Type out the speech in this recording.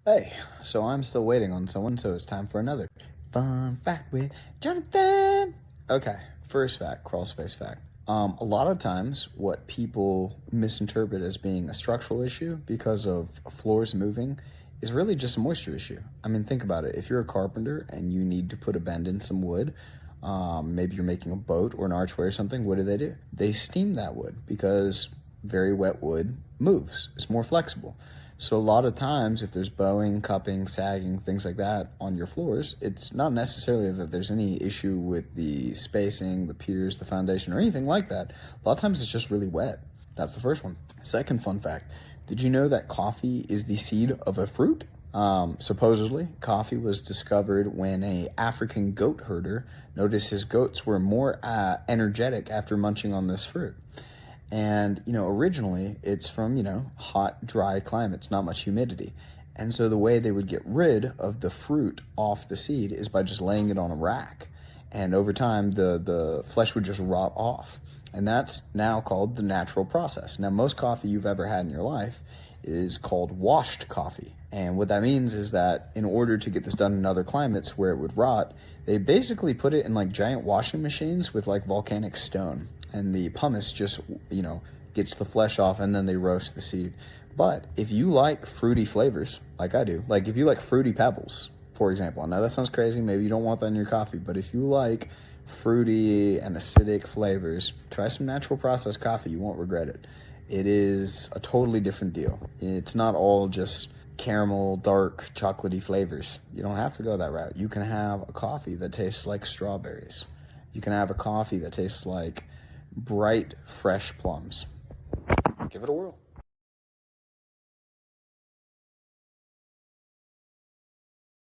Hey, so I'm still waiting on someone, so it's time for another fun fact with Jonathan. Okay, first fact, crawl space fact. A lot of times, what people misinterpret as being a structural issue because of floors moving is really just a moisture issue. I mean, think about it. If you're a carpenter and you need to put a bend in some wood, maybe you're making a boat or an archway or something, what do? They steam that wood because very wet wood moves. It's more flexible. So a lot of times, if there's bowing, cupping, sagging, things like that on your floors, it's not necessarily that there's any issue with the spacing, the piers, the foundation, or anything like that. A lot of times it's just really wet. That's the first one. Second fun fact, did you know that coffee is the seed of a fruit? Supposedly, coffee was discovered when a African goat herder noticed his goats were more energetic after munching on this fruit. And, originally it's from, hot, dry climates, not much humidity. And so the way they would get rid of the fruit off the seed is by just laying it on a rack. And over time, the flesh would just rot off. And that's now called the natural process. Now, most coffee you've ever had in your life is called washed coffee. And what that means is that in order to get this done in other climates where it would rot, they basically put it in like giant washing machines with like volcanic stone. And the pumice just, gets the flesh off and then they roast the seed. But if you like fruity flavors, like I do, like if you like fruity pebbles, for example, I know that sounds crazy, maybe you don't want that in your coffee, but if you like fruity and acidic flavors, try some natural processed coffee. You won't regret it. It is a totally different deal. It's not all just caramel, dark, chocolatey flavors. You don't have to go that route. You can have a coffee that tastes like strawberries. You can have a coffee that tastes like bright, fresh plums. Give it a whirl.